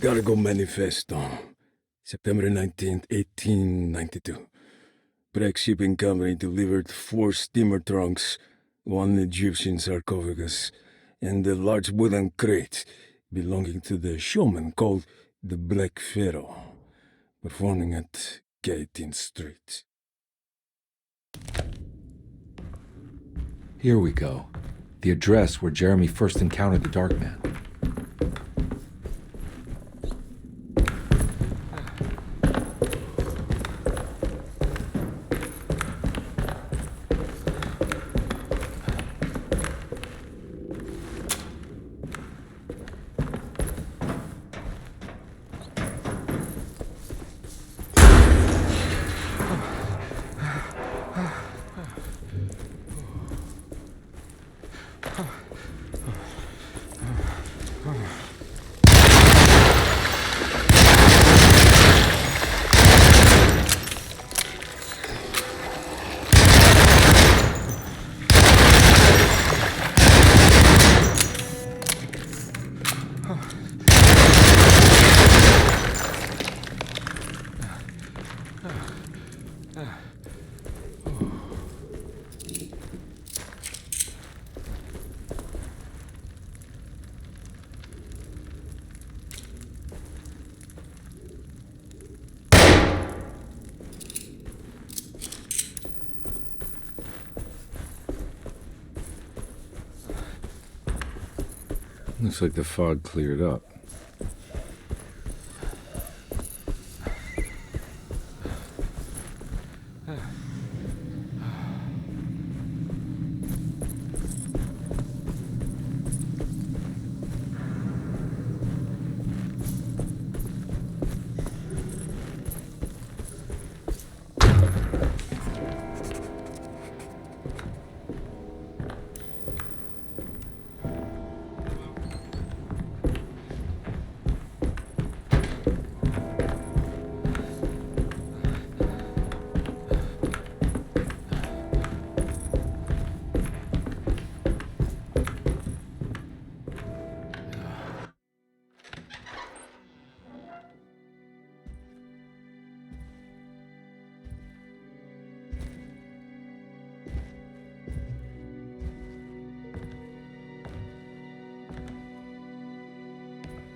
Gotta go manifesto. September 19th, 1892. Break Shipping Company delivered 4 steamer trunks, 1 Egyptian sarcophagus, and a large wooden crate belonging to the showman called the Black Pharaoh, performing at 18th Street. Here we go. The address where Jeremy first encountered the Dark Man. Looks like the fog cleared up.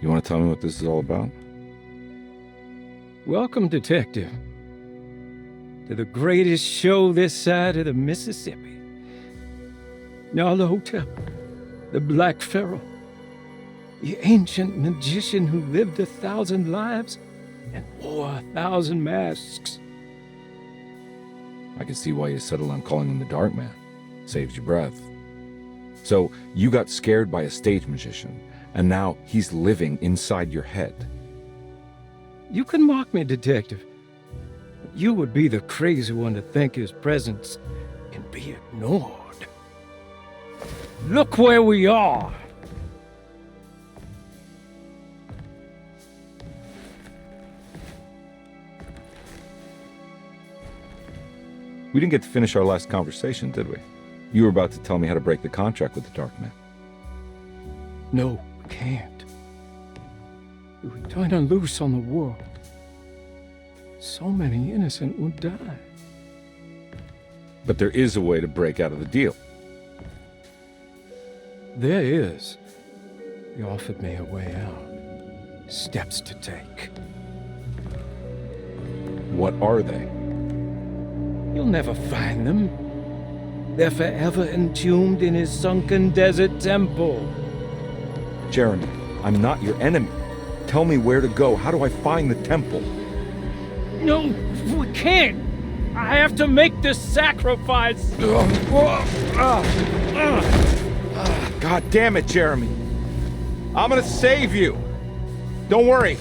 You want to tell me what this is all about? Welcome, Detective, to the greatest show this side of the Mississippi. Nyarlathotep, the Black Pharaoh, the ancient magician who lived 1,000 lives and wore 1,000 masks. I can see why you settled on calling him the Dark Man. Saves your breath. So, you got scared by a stage magician, and now he's living inside your head. You can mock me, Detective, but you would be the crazy one to think his presence can be ignored. Look where we are! We didn't get to finish our last conversation, did we? You were about to tell me how to break the contract with the Dark Man. No, we can't. We would turn him loose on the world. So many innocent would die. But there is a way to break out of the deal. There is. He offered me a way out. Steps to take. What are they? You'll never find them. They're forever entombed in his sunken desert temple. Jeremy, I'm not your enemy. Tell me where to go. How do I find the temple? No, we can't. I have to make this sacrifice. God damn it, Jeremy. I'm gonna save you. Don't worry.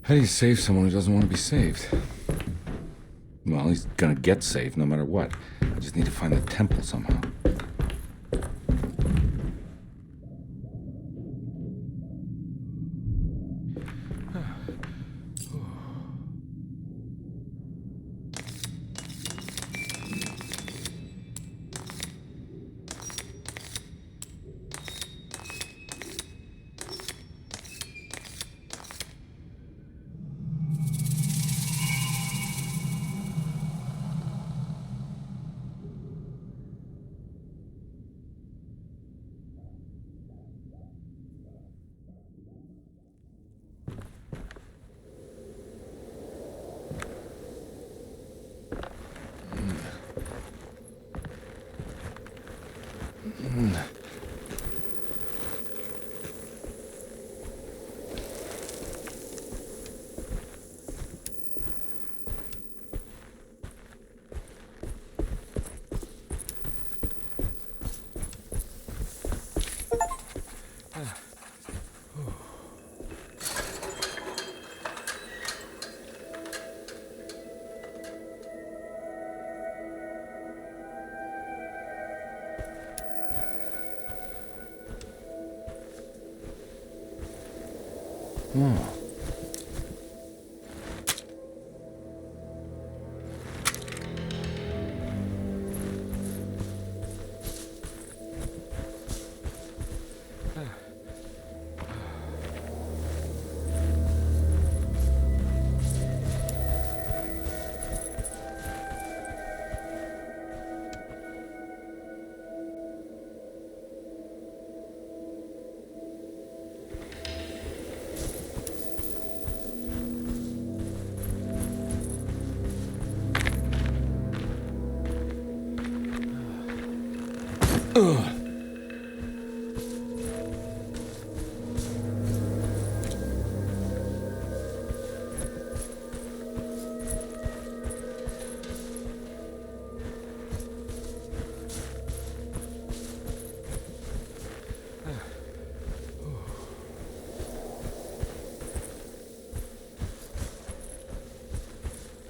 How do you save someone who doesn't want to be saved? Well, he's gonna get saved no matter what. I just need to find the temple somehow. Oh.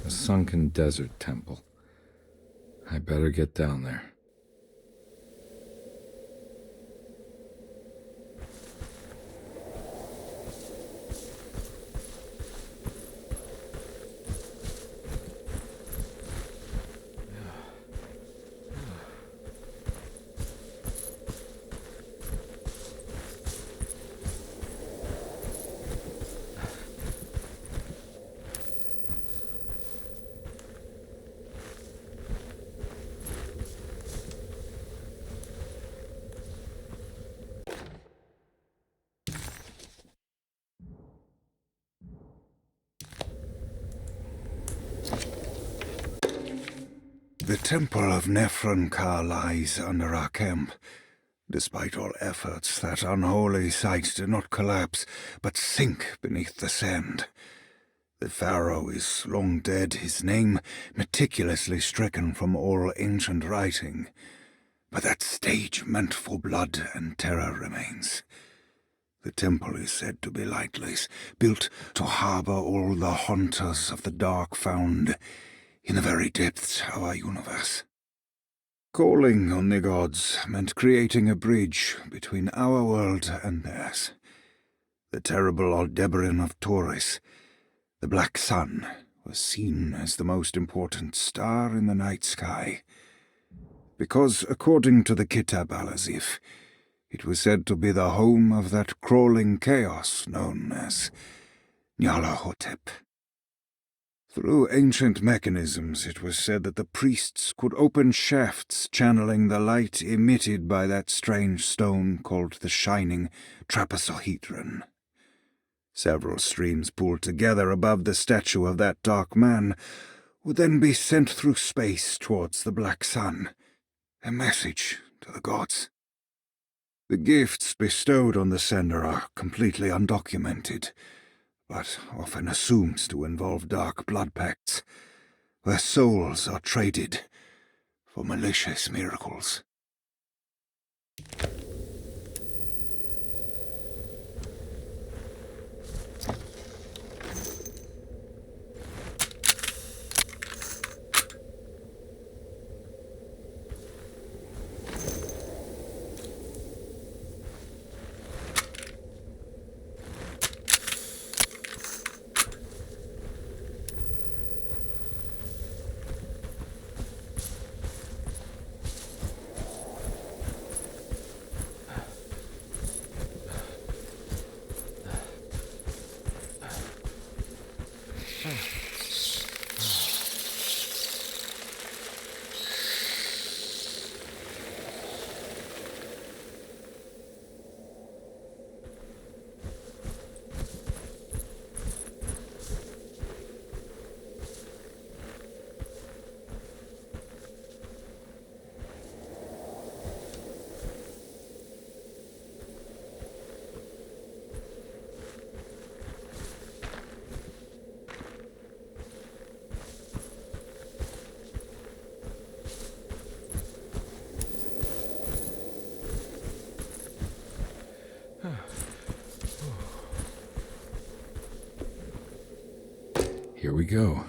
A sunken desert temple. I better get down there. The temple of Nephron-Ka lies under our camp. Despite all efforts, that unholy site did not collapse, but sink beneath the sand. The pharaoh is long dead, his name meticulously stricken from all ancient writing. But that stage meant for blood and terror remains. The temple is said to be lightless, built to harbor all the haunters of the dark found in the very depths of our universe. Calling on the gods meant creating a bridge between our world and theirs. The terrible Aldebaran of Taurus, the black sun, was seen as the most important star in the night sky, because, according to the Kitab al-Azif, it was said to be the home of that crawling chaos known as Nyarlathotep. Through ancient mechanisms, it was said that the priests could open shafts channeling the light emitted by that strange stone called the Shining Trapezohedron. Several streams pooled together above the statue of that dark man would then be sent through space towards the black sun, a message to the gods. The gifts bestowed on the sender are completely undocumented, but often assumed to involve dark blood pacts, where souls are traded for malicious miracles. Here we go.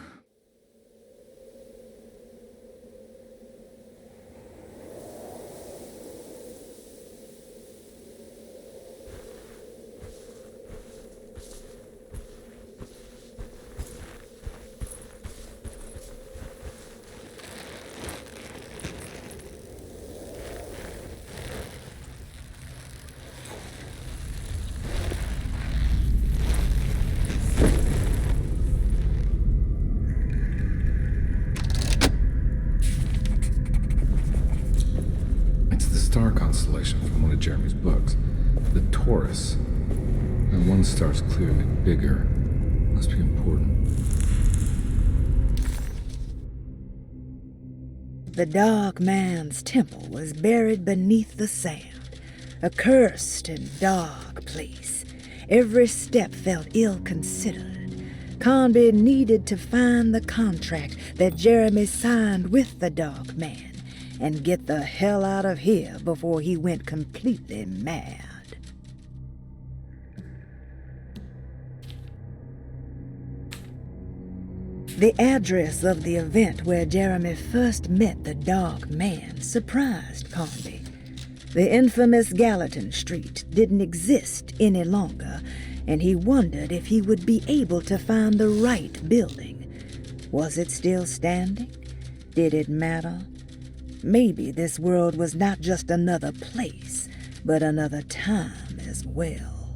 star constellation from one of Jeremy's books. The Taurus. And one star's clearly bigger. Must be important. The Dark Man's temple was buried beneath the sand, a cursed and dark place. Every step felt ill-considered. Conby needed to find the contract that Jeremy signed with the Dark Man and get the hell out of here before he went completely mad. The address of the event where Jeremy first met the Dark Man surprised Conby. The infamous Gallatin Street didn't exist any longer, and he wondered if he would be able to find the right building. Was it still standing? Did it matter? Maybe this world was not just another place, but another time as well.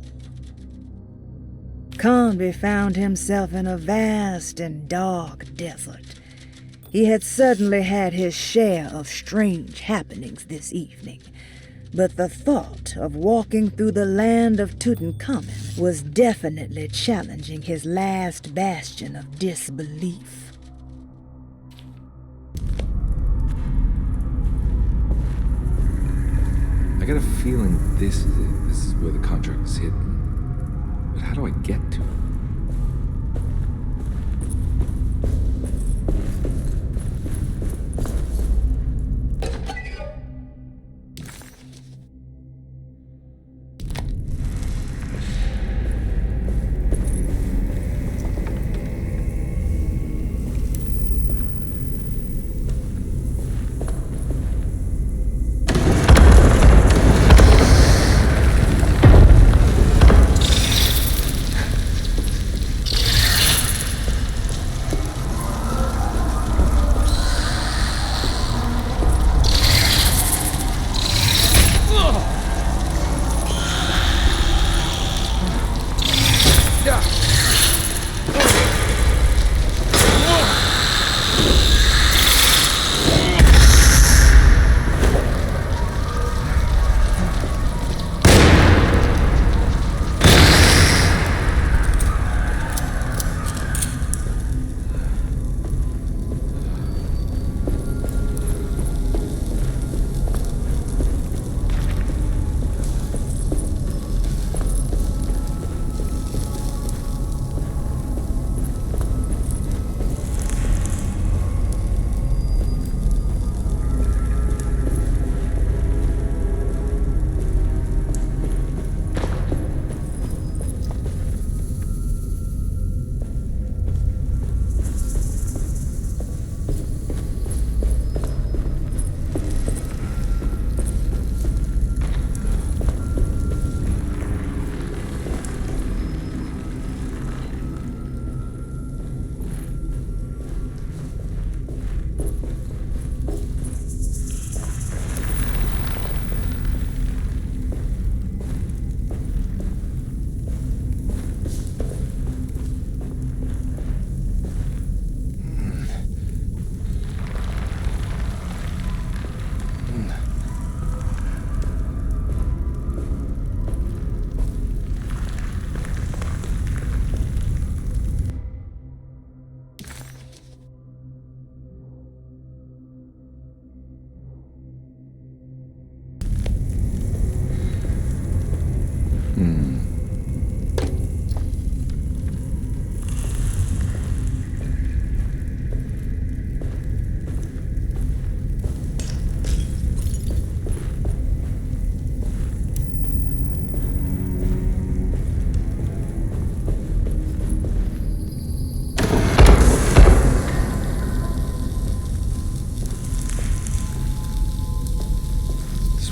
Conby found himself in a vast and dark desert. He had certainly had his share of strange happenings this evening, but the thought of walking through the land of Tutankhamun was definitely challenging his last bastion of disbelief. I got a feeling this is it. This is where the contract is hidden. But how do I get to it?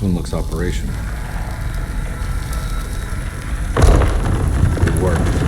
one looks operational. Good work.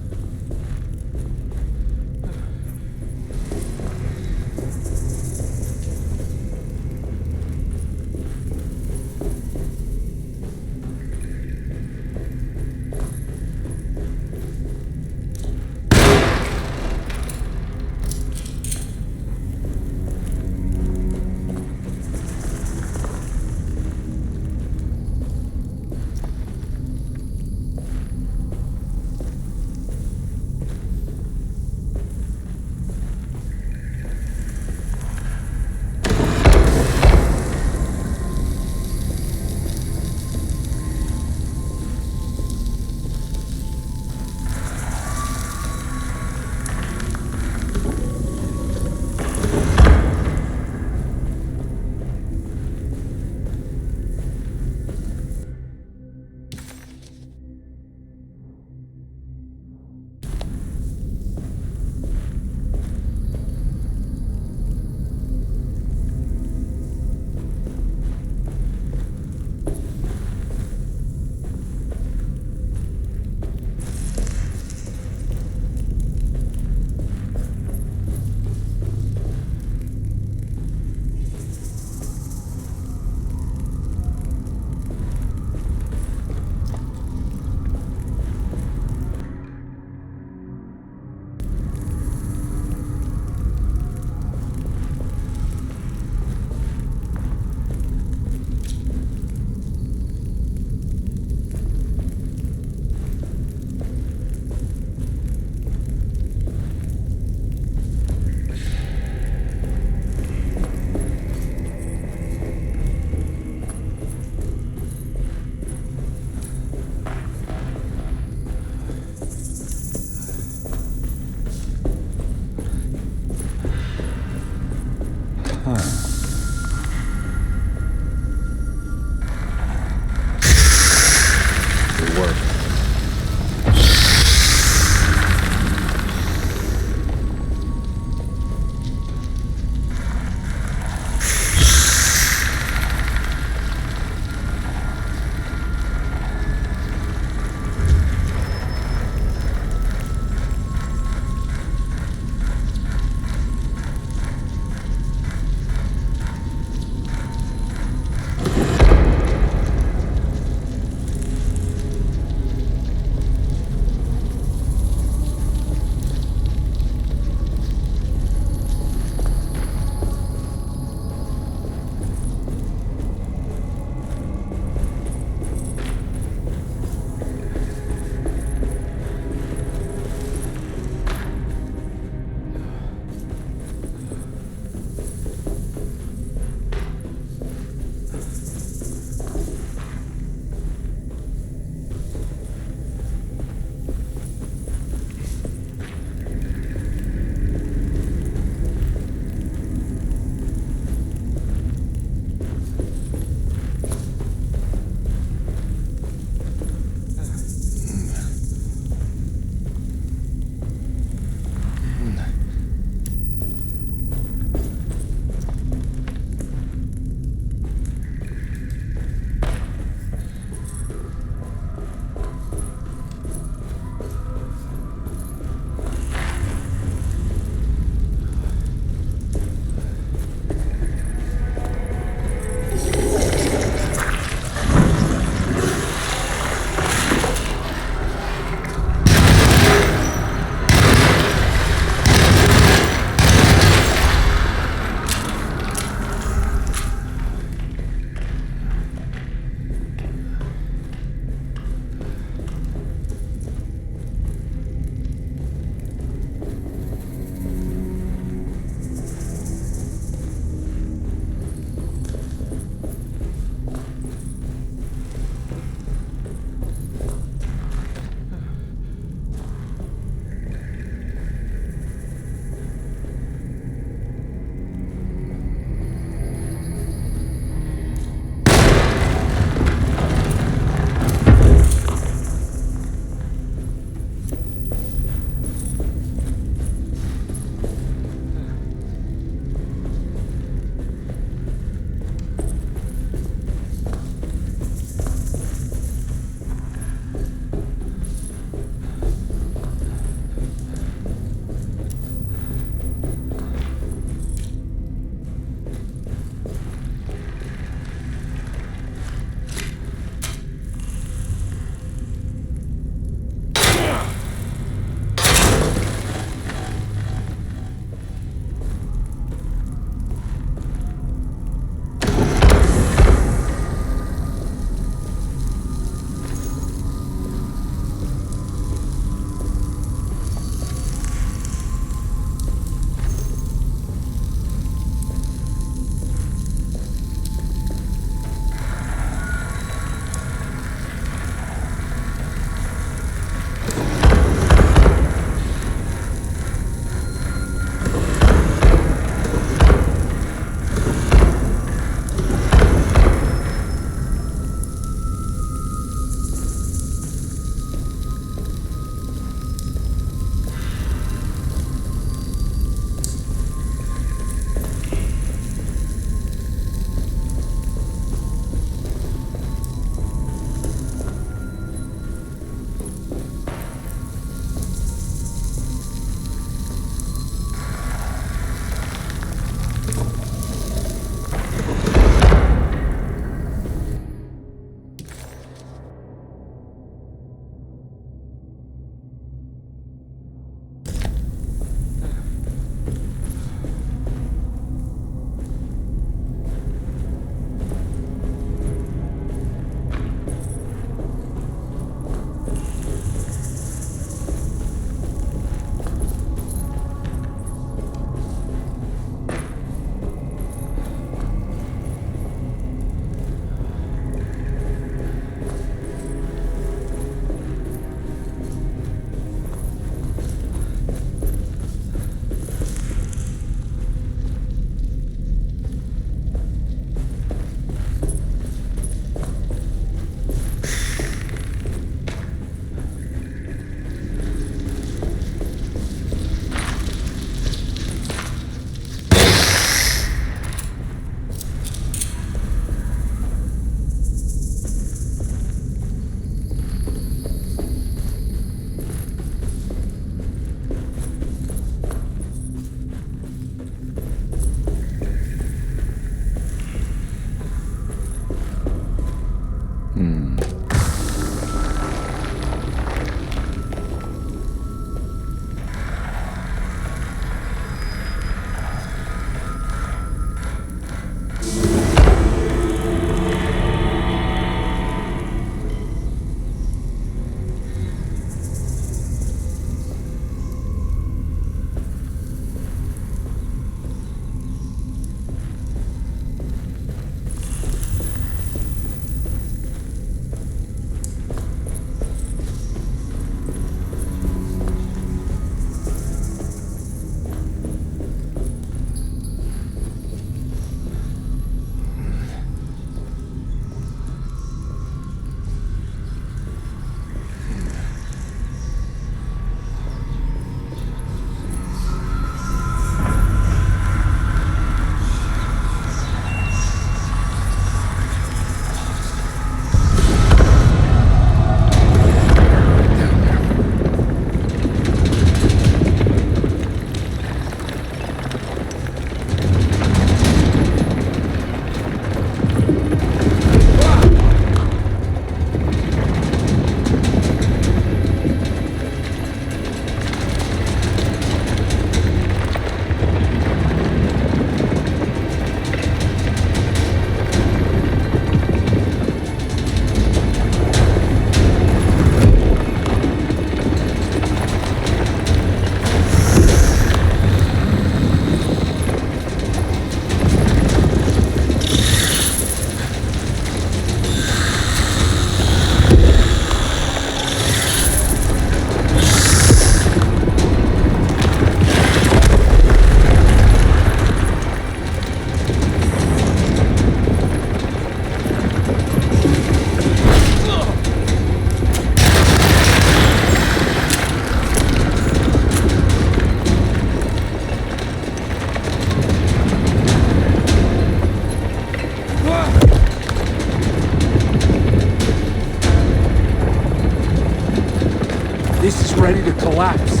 ready to collapse.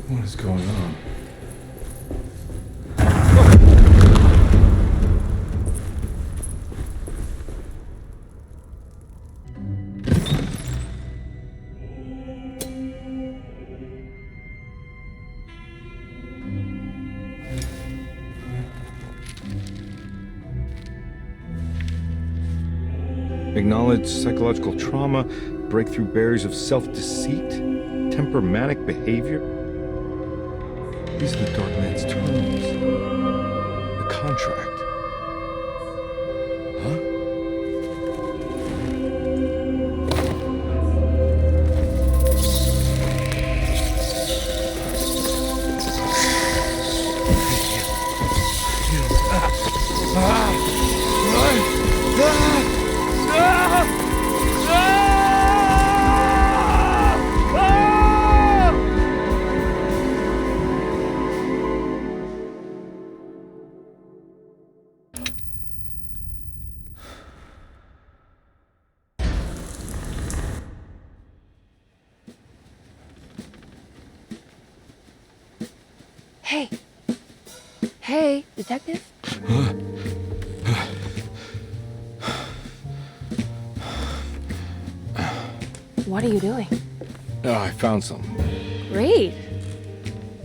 What is going on? Acknowledge psychological trauma, break through barriers of self-deceit, temper manic behavior. These are the Dark Man's terms. The contract. Huh? Hey. Hey, detective? What are you doing? Oh, I found something. Great.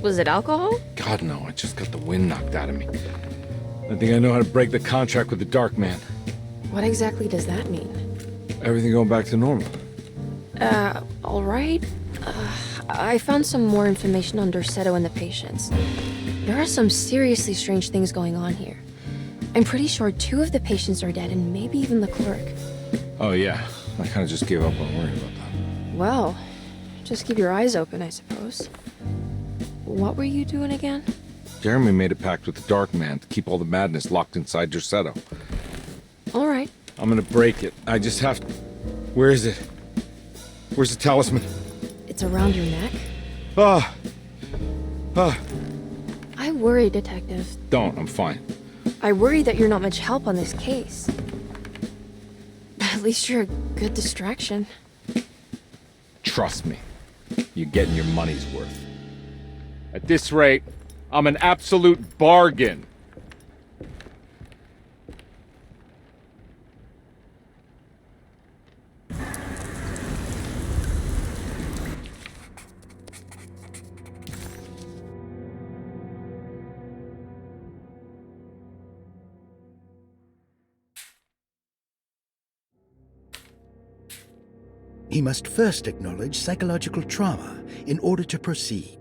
Was it alcohol? God, no, I just got the wind knocked out of me. I think I know how to break the contract with the Dark Man. What exactly does that mean? Everything going back to normal. All right. I found some more information on Dorsetto and the patients. There are some seriously strange things going on here. I'm pretty sure 2 of the patients are dead and maybe even the clerk. Oh, yeah. I kind of just gave up on worrying about that. Well, just keep your eyes open, I suppose. What were you doing again? Jeremy made a pact with the Dark Man to keep all the madness locked inside Dorsetto. All right. I'm gonna break it. I just have to... Where is it? Where's the talisman? It's around your neck? Ah! Ah! I worry, detective. Don't, I'm fine. I worry that you're not much help on this case. At least you're a good distraction. Trust me. You're getting your money's worth. At this rate, I'm an absolute bargain. He must first acknowledge psychological trauma in order to proceed.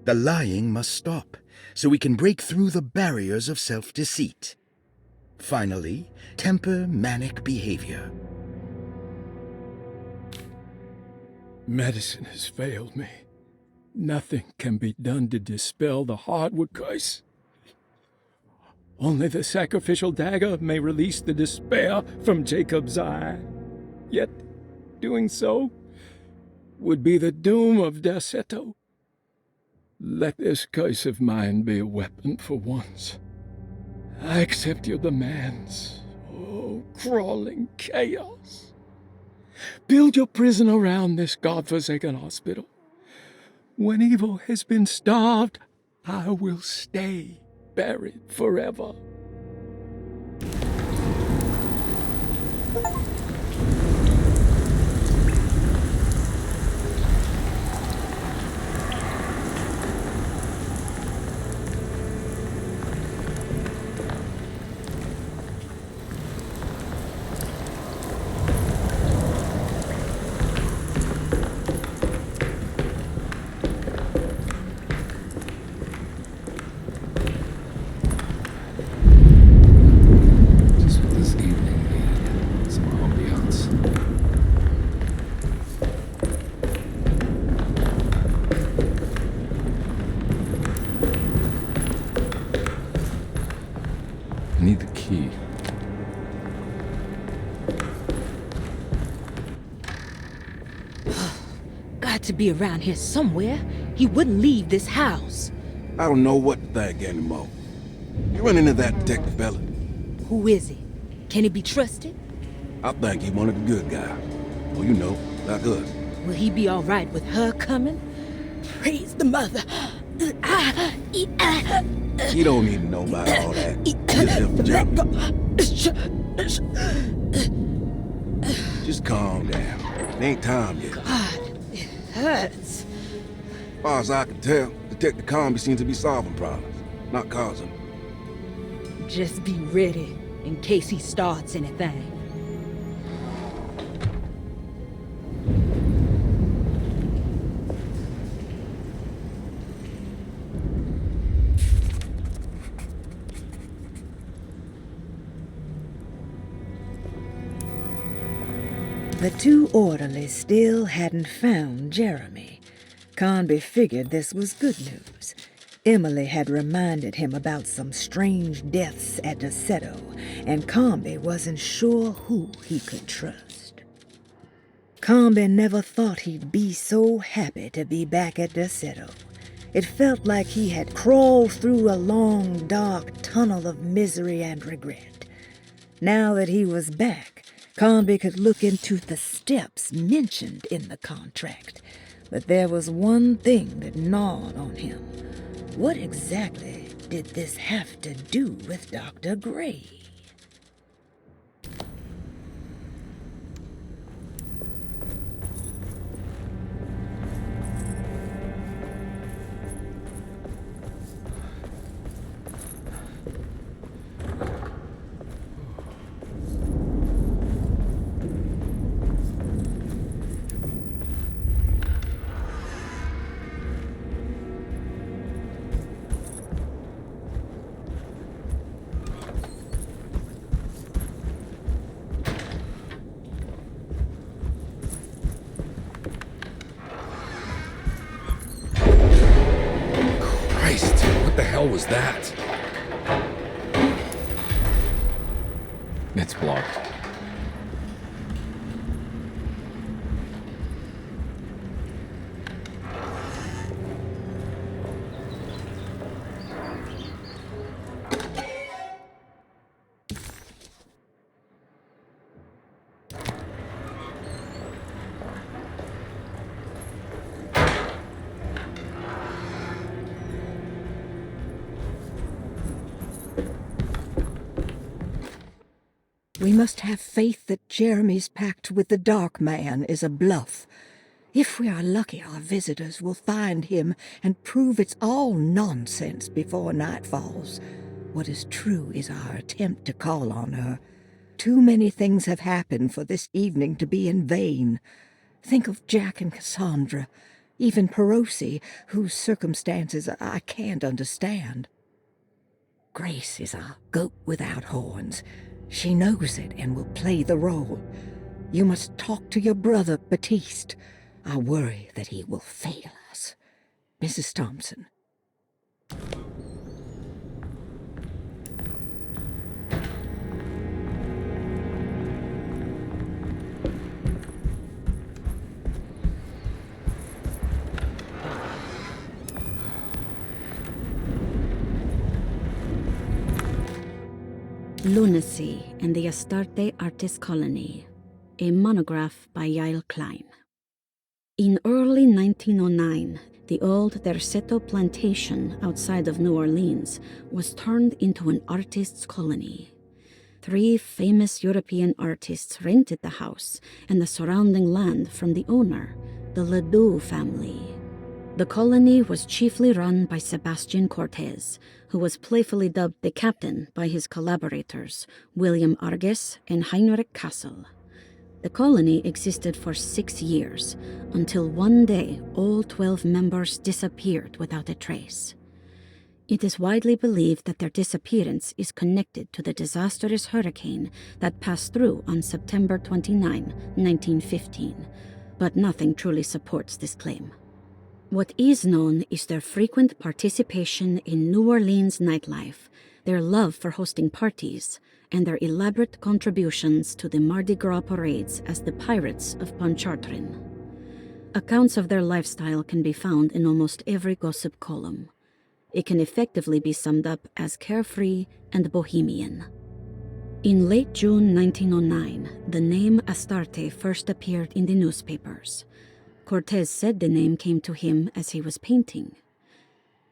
The lying must stop, so we can break through the barriers of self-deceit. Finally, temper manic behavior. Medicine has failed me. Nothing can be done to dispel the hardwood curse. Only the sacrificial dagger may release the despair from Jacob's eye. Yet, doing so would be the doom of Dorsetto. Let this curse of mine be a weapon for once. I accept your demands. Oh, crawling chaos. Build your prison around this godforsaken hospital. When evil has been starved, I will stay buried forever. to be around here somewhere. He wouldn't leave this house. I don't know what to think anymore. You run into that detective fella? Who is he? Can he be trusted? I think he one of the good guys. Well, you know, like us. Will he be all right with her coming? Praise the mother. You don't need to know about all that. Just calm down. It ain't time yet. God, it hurts. As far as I can tell, Detective Comby seems to be solving problems, not causing them. Just be ready in case he starts anything. The two orderlies still hadn't found Jeremy. Conby figured this was good news. Emily had reminded him about some strange deaths at Deseto, and Conby wasn't sure who he could trust. Conby never thought he'd be so happy to be back at Deseto. It felt like he had crawled through a long, dark tunnel of misery and regret. Now that he was back, Conby could look into the steps mentioned in the contract, but there was one thing that gnawed on him. What exactly did this have to do with Dr. Gray? What the hell was that? It's blocked. We must have faith that Jeremy's pact with the Dark Man is a bluff. If we are lucky, our visitors will find him and prove it's all nonsense before night falls. What is true is our attempt to call on her. Too many things have happened for this evening to be in vain. Think of Jack and Cassandra, even Perosi, whose circumstances I can't understand. Grace is our goat without horns. She knows it and will play the role. You must talk to your brother, Batiste. I worry that he will fail us. Mrs. Thompson. Lunacy and the Astarte Artist Colony, a monograph by Yael Klein. In early 1909, the old Derceto plantation outside of New Orleans was turned into an artist's colony. 3 famous European artists rented the house and the surrounding land from the owner, the Ledoux family. The colony was chiefly run by Sebastian Cortez, who was playfully dubbed the captain by his collaborators, William Arges and Heinrich Kassel. The colony existed for 6 years, until one day all 12 members disappeared without a trace. It is widely believed that their disappearance is connected to the disastrous hurricane that passed through on September 29, 1915, but nothing truly supports this claim. What is known is their frequent participation in New Orleans nightlife, their love for hosting parties, and their elaborate contributions to the Mardi Gras parades as the Pirates of Pontchartrain. Accounts of their lifestyle can be found in almost every gossip column. It can effectively be summed up as carefree and bohemian. In late June 1909, the name Astarte first appeared in the newspapers. Cortez said the name came to him as he was painting.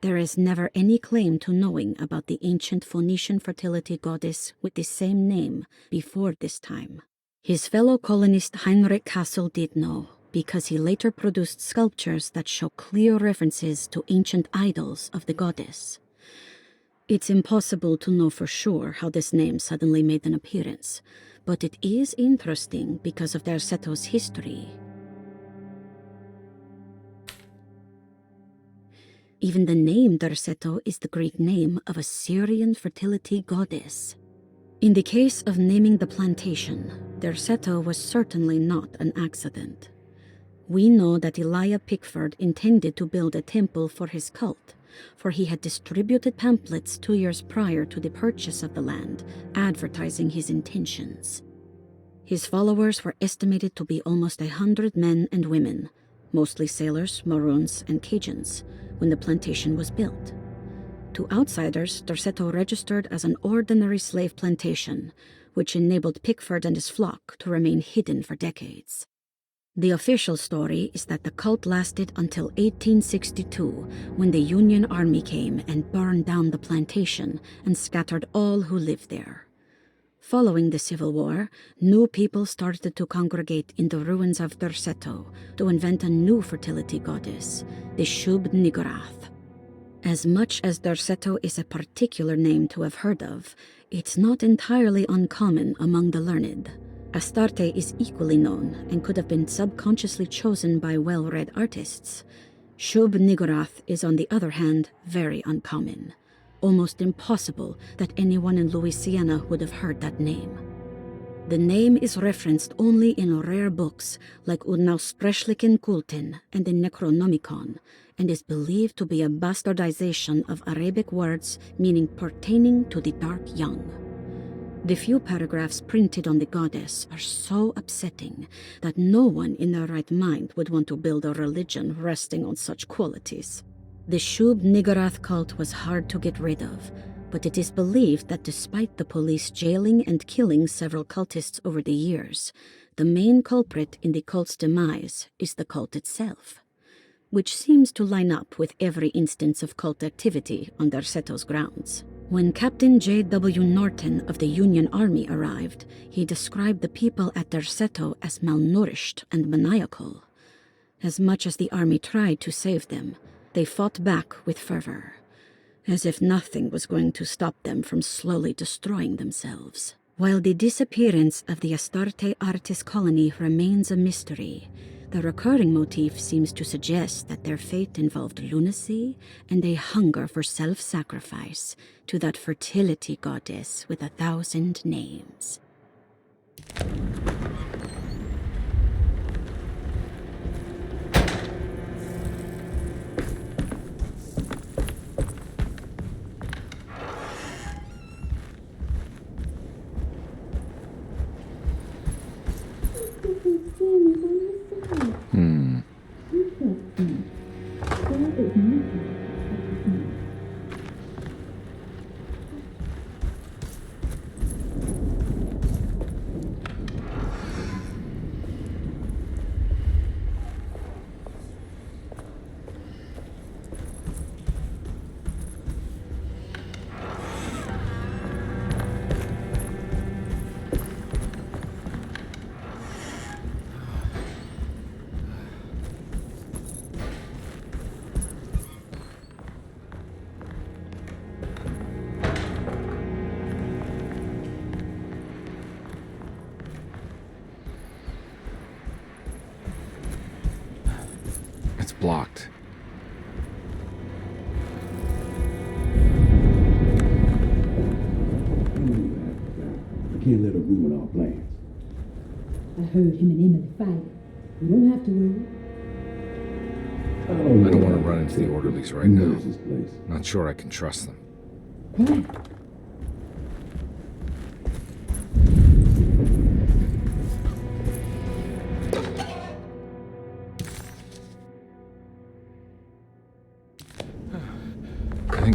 There is never any claim to knowing about the ancient Phoenician fertility goddess with the same name before this time. His fellow colonist Heinrich Kassel did know, because he later produced sculptures that show clear references to ancient idols of the goddess. It's impossible to know for sure how this name suddenly made an appearance, but it is interesting because of Derceto's history. Even the name Derceto is the Greek name of a Syrian fertility goddess. In the case of naming the plantation, Derceto was certainly not an accident. We know that Elijah Pickford intended to build a temple for his cult, for he had distributed pamphlets 2 years prior to the purchase of the land, advertising his intentions. His followers were estimated to be almost 100 men and women, mostly sailors, Maroons, and Cajuns, when the plantation was built. To outsiders, Derceto registered as an ordinary slave plantation, which enabled Pickford and his flock to remain hidden for decades. The official story is that the cult lasted until 1862, when the Union Army came and burned down the plantation and scattered all who lived there. Following the Civil War, new people started to congregate in the ruins of Derceto to invent a new fertility goddess, the Shub-Niggurath. As much as Derceto is a particular name to have heard of, it's not entirely uncommon among the learned. Astarte is equally known and could have been subconsciously chosen by well-read artists. Shub-Niggurath is, on the other hand, very uncommon. Almost impossible that anyone in Louisiana would have heard that name. The name is referenced only in rare books like Unaussprechlichen Kulten and the Necronomicon, and is believed to be a bastardization of Arabic words meaning pertaining to the dark young. The few paragraphs printed on the goddess are so upsetting that no one in their right mind would want to build a religion resting on such qualities. The Shub-Niggurath cult was hard to get rid of, but it is believed that despite the police jailing and killing several cultists over the years, the main culprit in the cult's demise is the cult itself, which seems to line up with every instance of cult activity on Derceto's grounds. When Captain J.W. Norton of the Union Army arrived, he described the people at Derceto as malnourished and maniacal. As much as the army tried to save them, they fought back with fervor, as if nothing was going to stop them from slowly destroying themselves. While the disappearance of the Astarte artist colony remains a mystery, the recurring motif seems to suggest that their fate involved lunacy and a hunger for self-sacrifice to that fertility goddess with 1,000 names. It's blocked. We can't let her ruin our plans. I heard him and Emily fight. You don't have to worry. I don't want to run into the orderlies right now. This place. Not sure I can trust them. Quiet.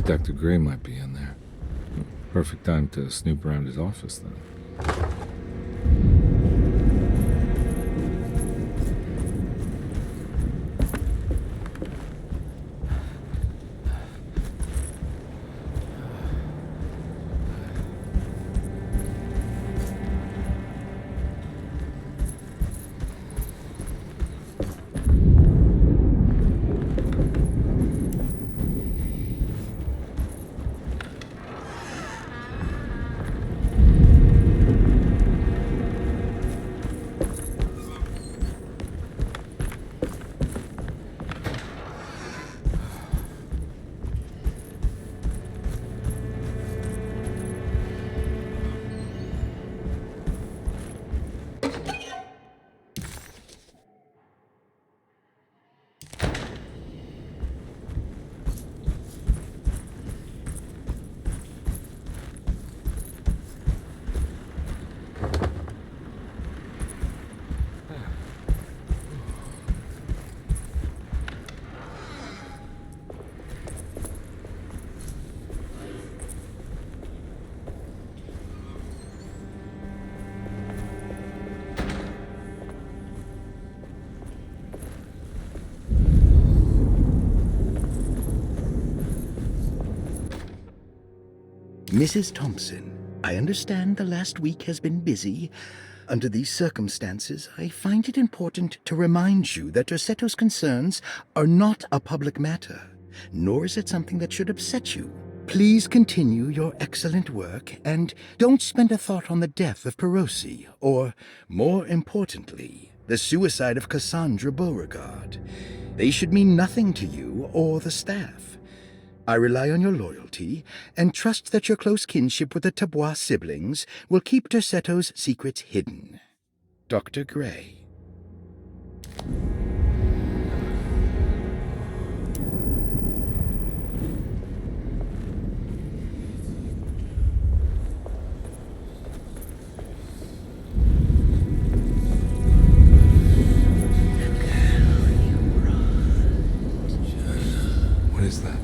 Dr. Gray might be in there. Perfect time to snoop around his office, then. Mrs. Thompson, I understand the last week has been busy. Under these circumstances, I find it important to remind you that Dorsetto's concerns are not a public matter, nor is it something that should upset you. Please continue your excellent work, and don't spend a thought on the death of Perosi, or, more importantly, the suicide of Cassandra Beauregard. They should mean nothing to you or the staff. I rely on your loyalty, and trust that your close kinship with the Tabois siblings will keep Dorsetto's secrets hidden. Dr. Gray. What is that?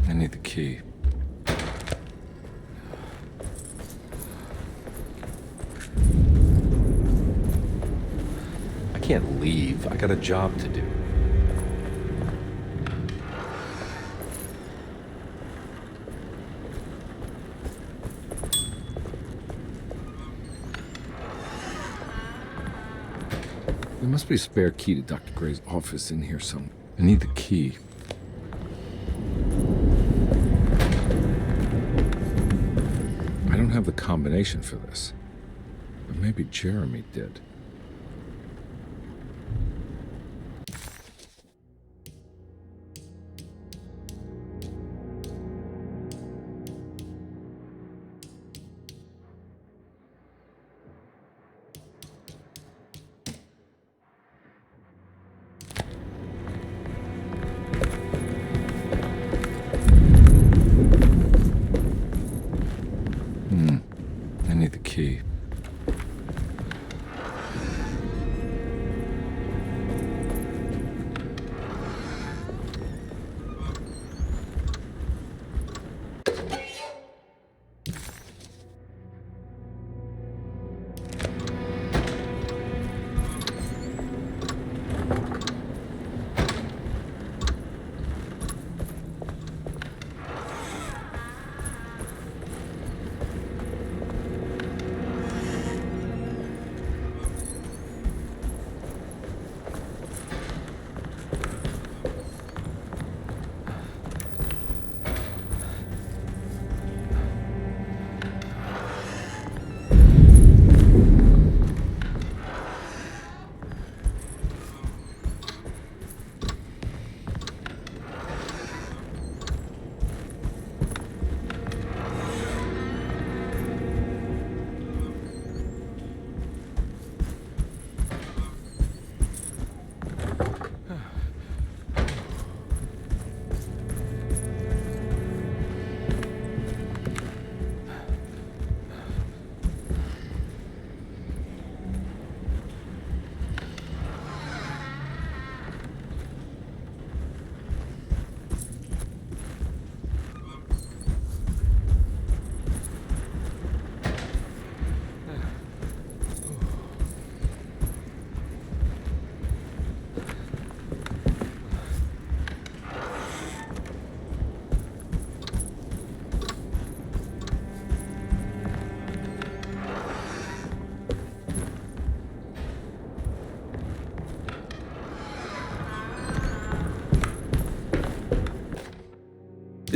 I need the key. I can't leave. I got a job to do. There must be a spare key to Dr. Gray's office in here somewhere. I need the key. I don't have the combination for this, but maybe Jeremy did.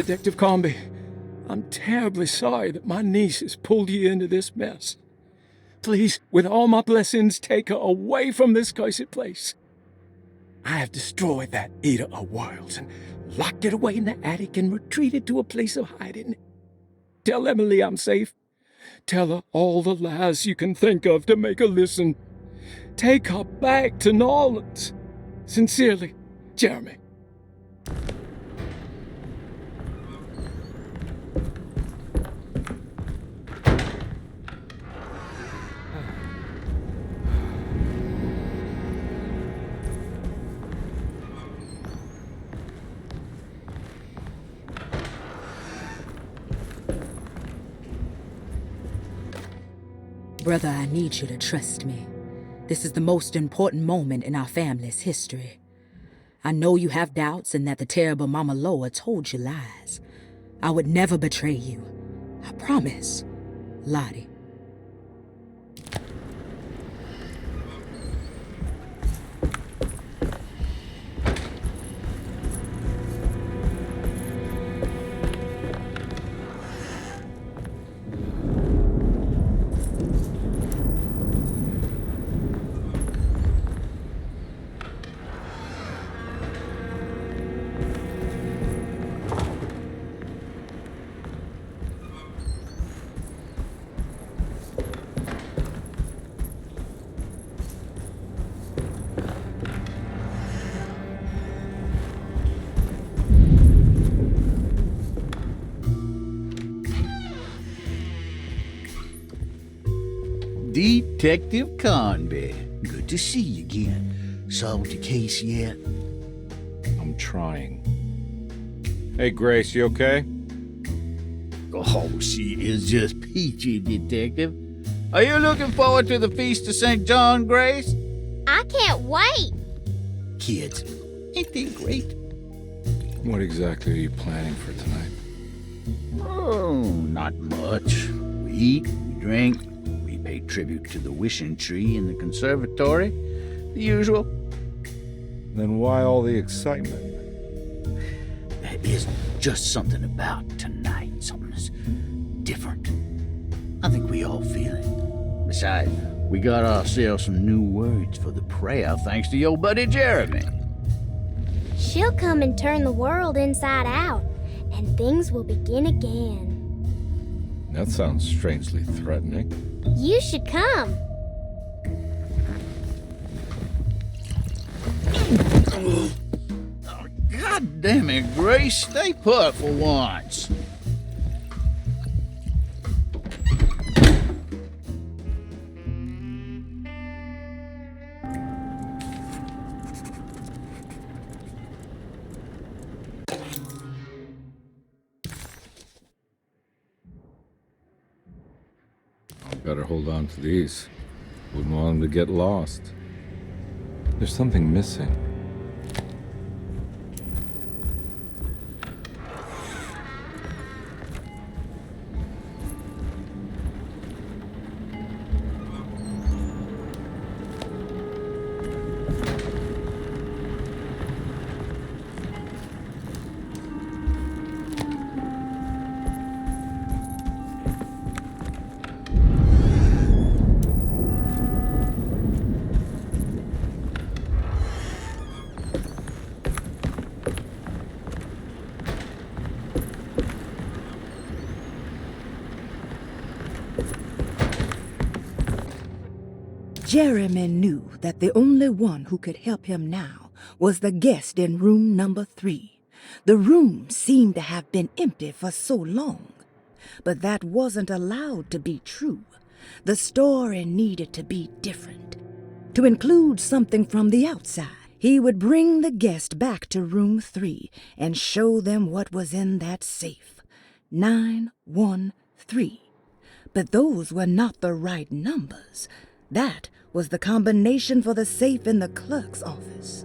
Detective Comby, I'm terribly sorry that my niece has pulled you into this mess. Please, with all my blessings, take her away from this cursed place. I have destroyed that eater of worlds and locked it away in the attic and retreated to a place of hiding. Tell Emily I'm safe. Tell her all the lies you can think of to make her listen. Take her back to New Orleans. Sincerely, Jeremy. Brother, I need you to trust me. This is the most important moment in our family's history. I know you have doubts and that the terrible Mama Loa told you lies. I would never betray you. I promise. Lottie. Detective Conby. Good to see you again. Solved your case yet? I'm trying. Hey, Grace, you okay? Oh, she is just peachy, Detective. Are you looking forward to the Feast of St. John, Grace? I can't wait. Kids, ain't they great? What exactly are you planning for tonight? Oh, not much. We eat, we drink, we pay tribute to the wishing tree in the conservatory. The usual. Then why all the excitement? There is just something about tonight, something's different. I think we all feel it. Besides, we got ourselves some new words for the prayer thanks to your buddy Jeremy. She'll come and turn the world inside out, and things will begin again. That sounds strangely threatening. You should come. God damn it, Grace, stay put for once. Better hold on to these. Wouldn't want them to get lost. There's something missing. Jeremy knew that the only one who could help him now was the guest in room number 3. The room seemed to have been empty for so long. But that wasn't allowed to be true. The story needed to be different. To include something from the outside, he would bring the guest back to room 3 and show them what was in that safe. 913. But those were not the right numbers. That was the combination for the safe in the clerk's office.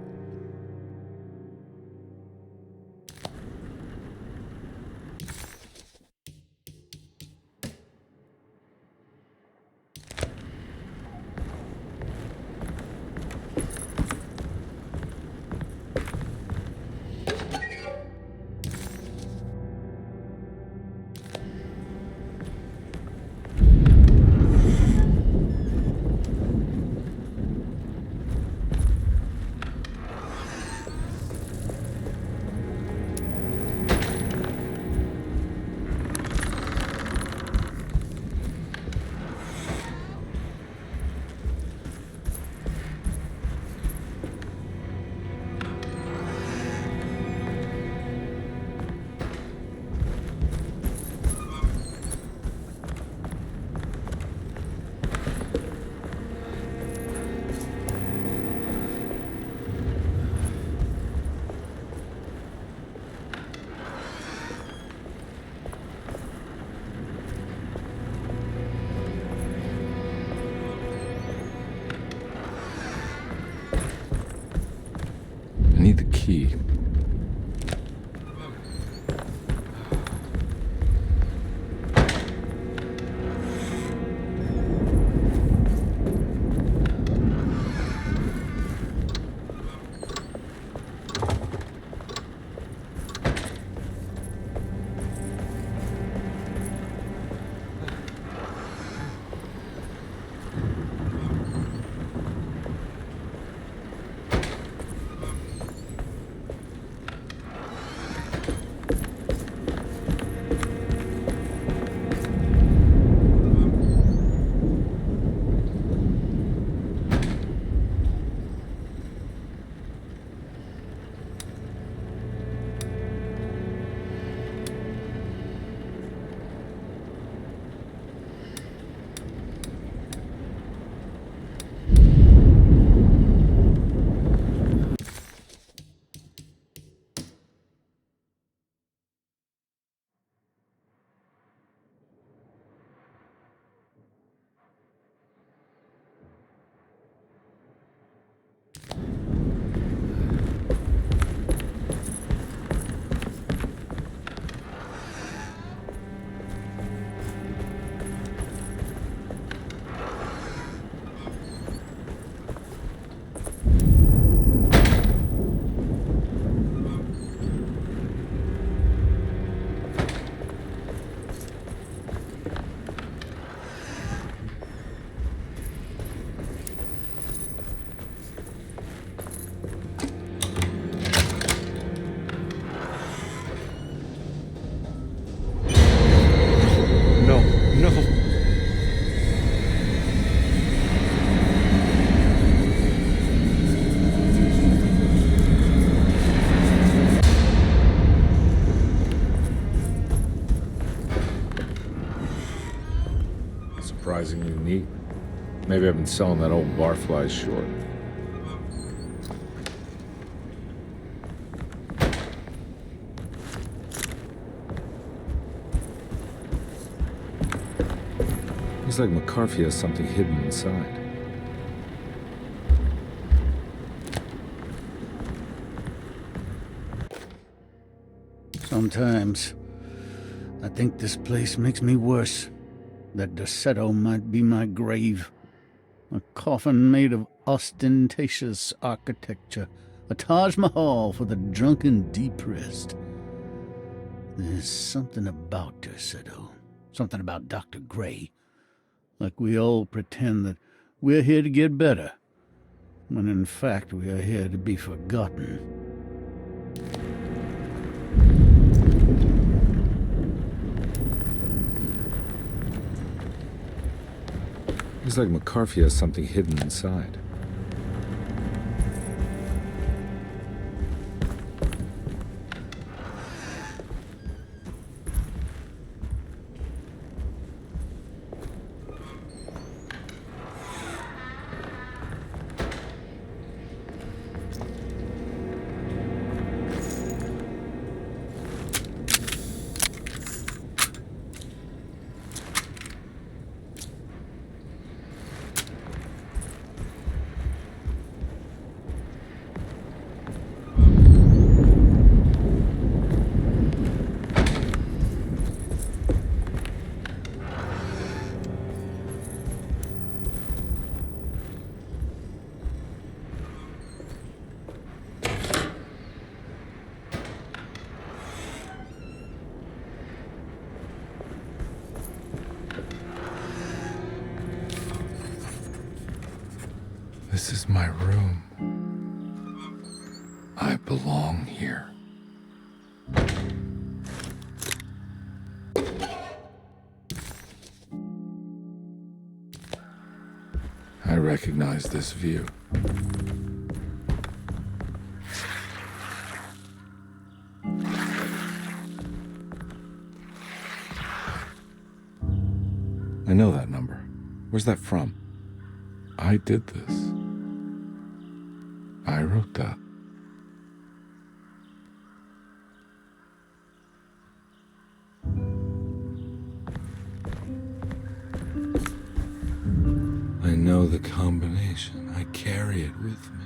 need the key. Surprisingly neat. Maybe I've been selling that old barfly short. Looks like McCarthy has something hidden inside. Sometimes I think this place makes me worse. That Derceto might be my grave. A coffin made of ostentatious architecture. A Taj Mahal for the drunken depressed. There's something about Derceto. Something about Dr. Gray. Like we all pretend that we're here to get better, when in fact we are here to be forgotten. Looks like McCarthy has something hidden inside. This is my room. I belong here. I recognize this view. I know that number. Where's that from? I did this. I wrote that. I know the combination. I carry it with me.